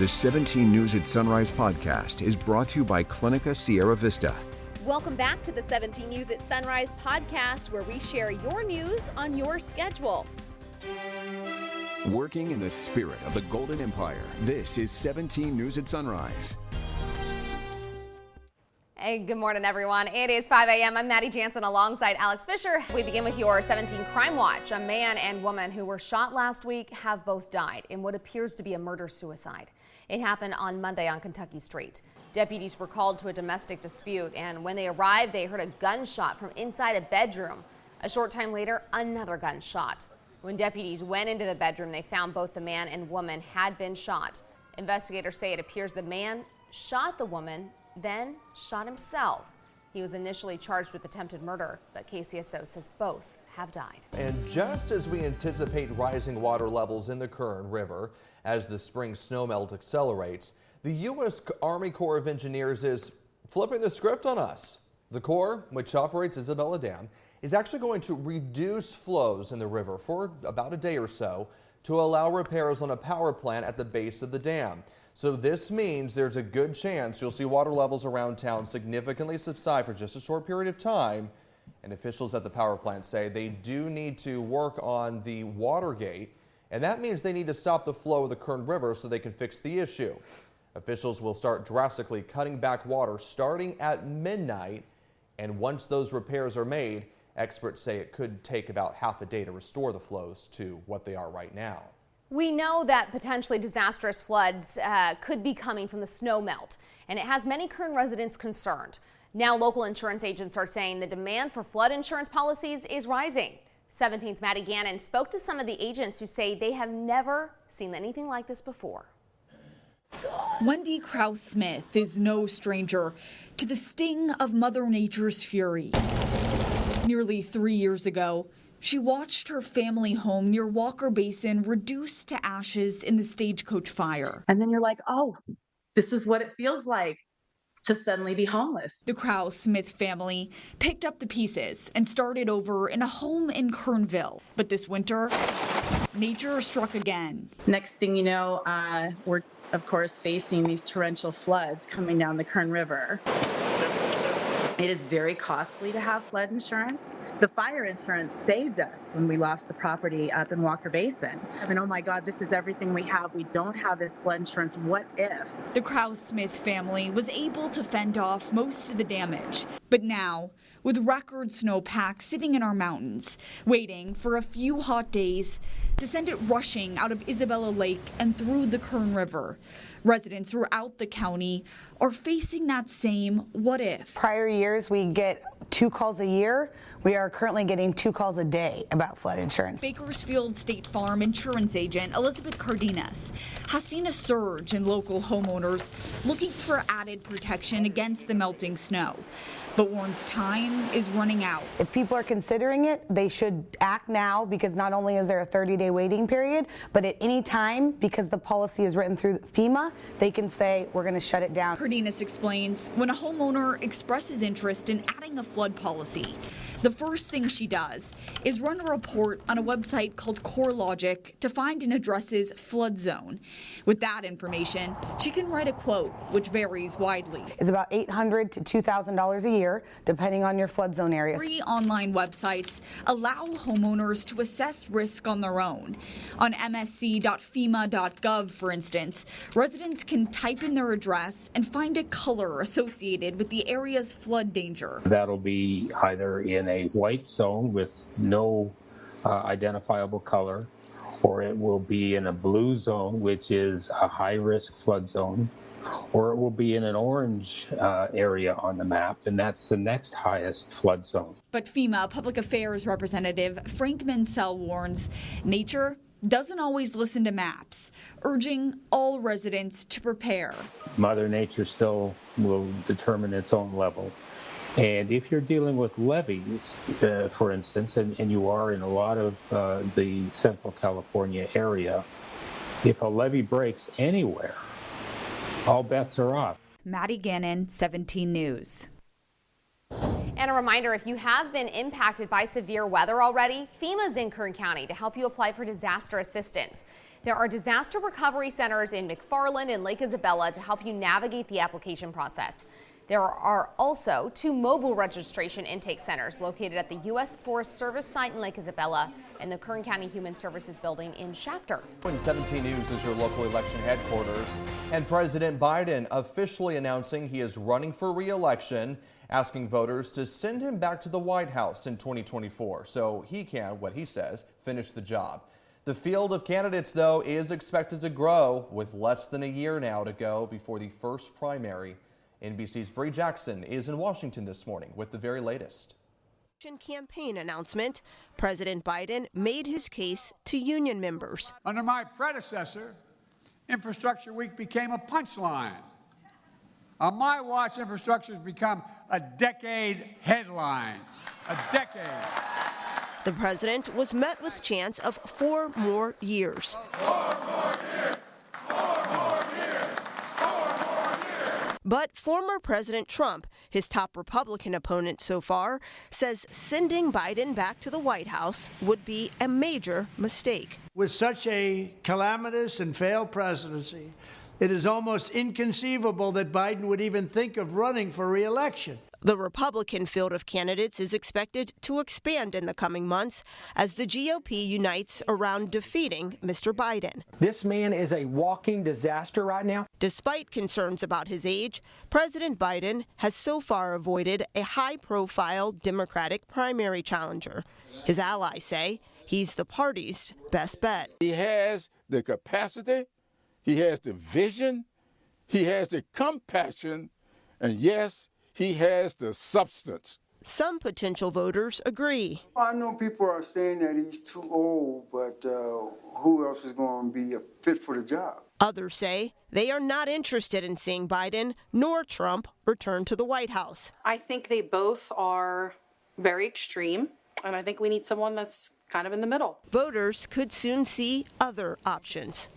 The 17 News at Sunrise podcast is brought to you by Clinica Sierra Vista. Welcome back to the 17 News at Sunrise podcast, where we share your news on your schedule. Working in the spirit of the Golden Empire, this is 17 News at Sunrise. Hey, good morning, everyone. It is 5 a.m. I'm Maddie Jansen alongside Alex Fisher. We begin with your 17 Crime Watch. A man and woman who were shot last week have both died in what appears to be a murder-suicide. It happened on Monday on Kentucky Street. Deputies were called to a domestic dispute, and when they arrived, they heard a gunshot from inside a bedroom. A short time later, another gunshot. When deputies went into the bedroom, they found both the man and woman had been shot. Investigators say it appears the man shot the woman, then shot himself. He was initially charged with attempted murder, but KCSO says both have died. And just as we anticipate rising water levels in the Kern River as the spring snowmelt accelerates, the U.S. Army Corps of Engineers is flipping the script on us. The Corps, which operates Isabella Dam, is actually going to reduce flows in the river for about a day or so to allow repairs on a power plant at the base of the dam. So this means there's a good chance you'll see water levels around town significantly subside for just a short period of time. And officials at the power plant say they do need to work on the water gate, and that means they need to stop the flow of the Kern River so they can fix the issue. Officials will start drastically cutting back water starting at midnight, and once those repairs are made, experts say it could take about half a day to restore the flows to what they are right now. We know that potentially disastrous floods could be coming from the snow melt, and it has many Kern residents concerned. Now local insurance agents are saying the demand for flood insurance policies is rising. 17's Maddie Gannon spoke to some of the agents who say they have never seen anything like this before. Wendy Krause-Smith is no stranger to the sting of Mother Nature's fury. Nearly 3 years ago, she watched her family home near Walker Basin reduce to ashes in the Stagecoach fire. And then you're like, oh, this is what it feels like to suddenly be homeless. The Krause-Smith family picked up the pieces and started over in a home in Kernville. But this winter, nature struck again. Next thing you know, we're, of course, facing these torrential floods coming down the Kern River. It is very costly to have flood insurance. The fire insurance saved us when we lost the property up in Walker Basin. And oh my God, this is everything we have. We don't have this flood insurance. What if? The Krause-Smith family was able to fend off most of the damage. But now, with record snowpack sitting in our mountains, waiting for a few hot days to send it rushing out of Isabella Lake and through the Kern River, residents throughout the county are facing that same what if. Prior years, we get 2 calls a year. We are currently getting 2 calls a day about flood insurance. Bakersfield State Farm insurance agent Elizabeth Cardenas has seen a surge in local homeowners looking for added protection against the melting snow, but warns time is running out. If people are considering it, they should act now, because not only is there a 30-day waiting period, but at any time, because the policy is written through FEMA, they can say, we're going to shut it down. Cardenas explains when a homeowner expresses interest in adding a flood policy, the first thing she does is run a report on a website called CoreLogic to find an address's flood zone. With that information, she can write a quote, which varies widely. It's about $800 to $2,000 a year, depending on your flood zone area. Free online websites allow homeowners to assess risk on their own. On msc.fema.gov, for instance, residents can type in their address and find a color associated with the area's flood danger. That'll be either in a white zone with no identifiable color, or it will be in a blue zone, which is a high-risk flood zone, or it will be in an orange area on the map, and that's the next highest flood zone. But FEMA Public Affairs Representative Frank Mansell warns nature doesn't always listen to maps, urging all residents to prepare. Mother Nature still will determine its own level. And if you're dealing with levees, for instance, and you are in a lot of the Central California area, if a levee breaks anywhere, all bets are off. Maddie Gannon, 17 News. And a reminder, if you have been impacted by severe weather already, FEMA's in Kern County to help you apply for disaster assistance. There are disaster recovery centers in McFarland and Lake Isabella to help you navigate the application process. There are also 2 mobile registration intake centers located at the U.S. Forest Service site in Lake Isabella and the Kern County Human Services building in Shafter. 17 News is your local election headquarters, and President Biden officially announcing he is running for re-election, asking voters to send him back to the White House in 2024 so he can, what he says, finish the job. The field of candidates, though, is expected to grow with less than a year now to go before the first primary. NBC's Bree Jackson is in Washington this morning with the very latest. Campaign announcement, President Biden made his case to union members. Under my predecessor, Infrastructure Week became a punchline. On my watch, infrastructure has become a decade headline. A decade. The president was met with chants of 4 more years. 4 more years. 4 more years. 4 more years. But former President Trump, his top Republican opponent so far, says sending Biden back to the White House would be a major mistake. With such a calamitous and failed presidency, it is almost inconceivable that Biden would even think of running for re-election. The Republican field of candidates is expected to expand in the coming months as the GOP unites around defeating Mr. Biden. This man is a walking disaster right now. Despite concerns about his age, President Biden has so far avoided a high-profile Democratic primary challenger. His allies say he's the party's best bet. He has the capacity, he has the vision, he has the compassion, and yes, he has the substance. Some potential voters agree. I know people are saying that he's too old, but who else is going to be fit for the job? Others say they are not interested in seeing Biden nor Trump return to the White House. I think they both are very extreme, and I think we need someone that's kind of in the middle. Voters could soon see other options.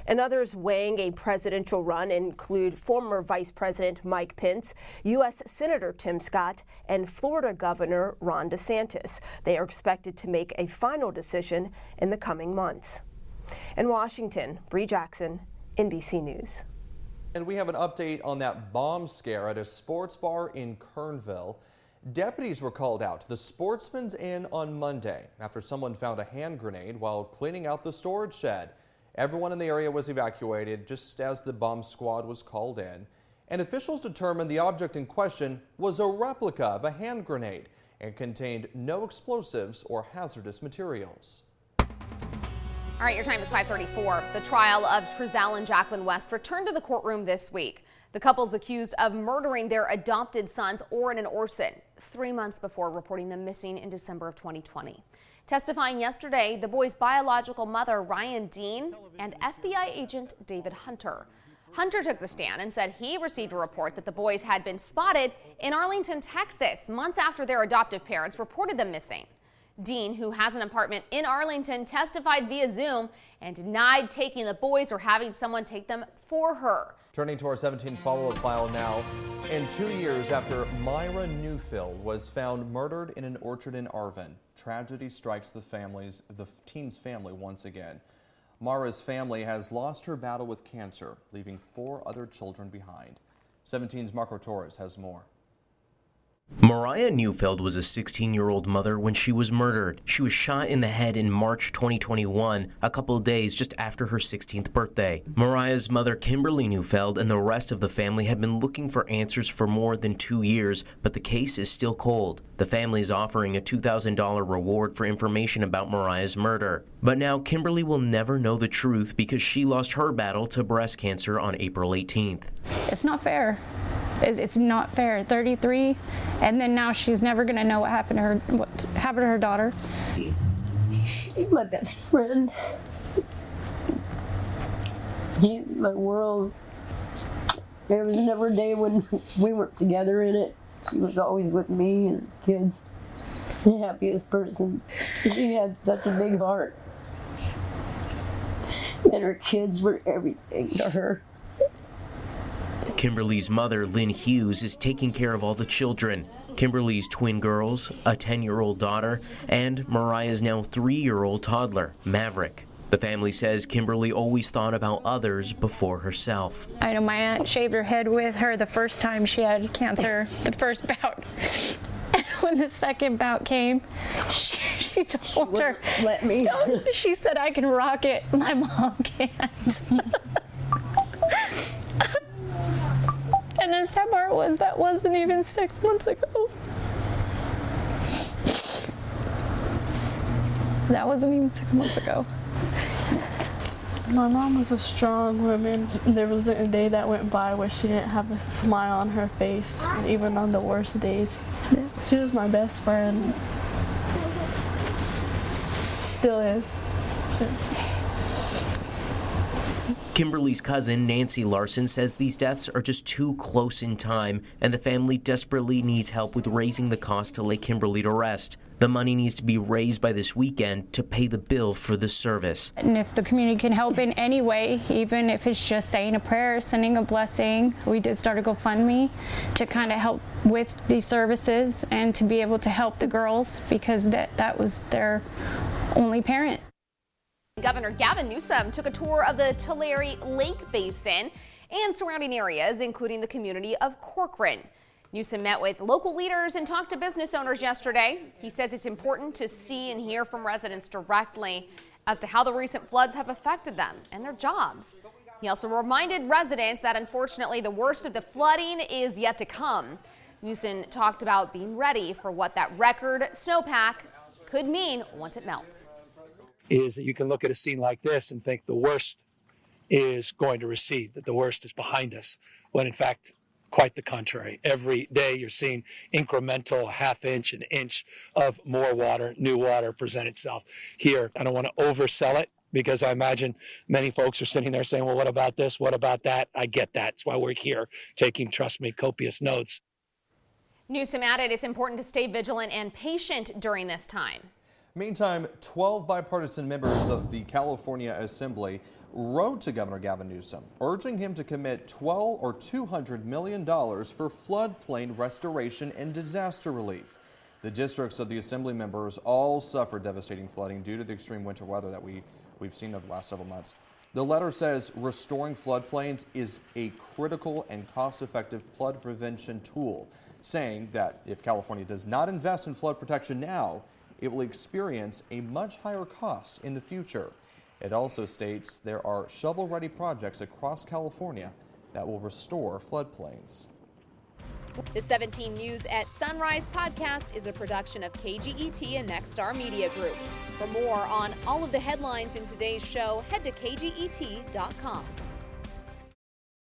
And others weighing a presidential run include former Vice President Mike Pence, U.S. Senator Tim Scott, and Florida Governor Ron DeSantis. They are expected to make a final decision in the coming months. In Washington, Bree Jackson, NBC News. And we have an update on that bomb scare at a sports bar in Kernville. Deputies were called out to the Sportsman's Inn on Monday after someone found a hand grenade while cleaning out the storage shed. Everyone in the area was evacuated just as the bomb squad was called in, and officials determined the object in question was a replica of a hand grenade and contained no explosives or hazardous materials. All right, your time is 5:34. The trial of Trezell and Jacqueline West returned to the courtroom this week. The couple's accused of murdering their adopted sons, Orrin and Orson, 3 months before reporting them missing in December of 2020. Testifying yesterday, the boys' biological mother, Ryan Dean, and FBI agent David Hunter. Hunter took the stand and said he received a report that the boys had been spotted in Arlington, Texas, months after their adoptive parents reported them missing. Dean, who has an apartment in Arlington, testified via Zoom and denied taking the boys or having someone take them for her. Turning to our 17 follow-up file now. In 2 years after Mariah Newfield was found murdered in an orchard in Arvin, tragedy strikes the teen's family once again. Mariah's family has lost her battle with cancer, leaving 4 other children behind. 17's Marco Torres has more. Mariah Newfield was a 16-year-old mother when she was murdered. She was shot in the head in March 2021, a couple of days just after her 16th birthday. Mariah's mother, Kimberly Newfield, and the rest of the family have been looking for answers for more than 2 years, but the case is still cold. The family is offering a $2,000 reward for information about Mariah's murder. But now Kimberly will never know the truth because she lost her battle to breast cancer on April 18th. It's not fair. It's not fair. 33, and then now she's never going to know what happened to her daughter. She's my best friend. She's my world. There was never a day when we weren't together in it. She was always with me and the kids. The happiest person. She had such a big heart. And her kids were everything to her. Kimberly's mother, Lynn Hughes, is taking care of all the children. Kimberly's twin girls, a 10-year-old daughter, and Mariah's now 3-year-old toddler, Maverick. The family says Kimberly always thought about others before herself. I know my aunt shaved her head with her the first time she had cancer, the first bout. When the second bout came, she told her, "Let me." She said, "I can rock it. My mom can't." And the sad part was that wasn't even 6 months ago. That wasn't even 6 months ago. My mom was a strong woman. There wasn't a day that went by where she didn't have a smile on her face, even on the worst days. She was my best friend. Still is. Kimberly's cousin, Nancy Larson, says these deaths are just too close in time, and the family desperately needs help with raising the cost to lay Kimberly to rest. The money needs to be raised by this weekend to pay the bill for the service. And if the community can help in any way, even if it's just saying a prayer, sending a blessing, we did start a GoFundMe to kind of help with these services and to be able to help the girls because that was their only parent. Governor Gavin Newsom took a tour of the Tulare Lake Basin and surrounding areas, including the community of Corcoran. Newsom met with local leaders and talked to business owners yesterday. He says it's important to see and hear from residents directly as to how the recent floods have affected them and their jobs. He also reminded residents that unfortunately the worst of the flooding is yet to come. Newsom talked about being ready for what that record snowpack could mean once it melts. Is that you can look at a scene like this and think the worst is going to recede, that the worst is behind us, when in fact, quite the contrary. Every day you're seeing incremental half inch, an inch of more water, new water present itself here. I don't want to oversell it because I imagine many folks are sitting there saying, well, what about this? What about that? I get that. That's why we're here taking, trust me, copious notes. Newsom added it's important to stay vigilant and patient during this time. Meantime, 12 bipartisan members of the California Assembly wrote to Governor Gavin Newsom, urging him to commit $12 or $200 million for floodplain restoration and disaster relief. The districts of the Assembly members all suffered devastating flooding due to the extreme winter weather that we've seen over the last several months. The letter says restoring floodplains is a critical and cost-effective flood prevention tool, saying that if California does not invest in flood protection now, it will experience a much higher cost in the future. It also states there are shovel-ready projects across California that will restore floodplains. The 17 News at Sunrise podcast is a production of KGET and Nexstar Media Group. For more on all of the headlines in today's show, head to kget.com.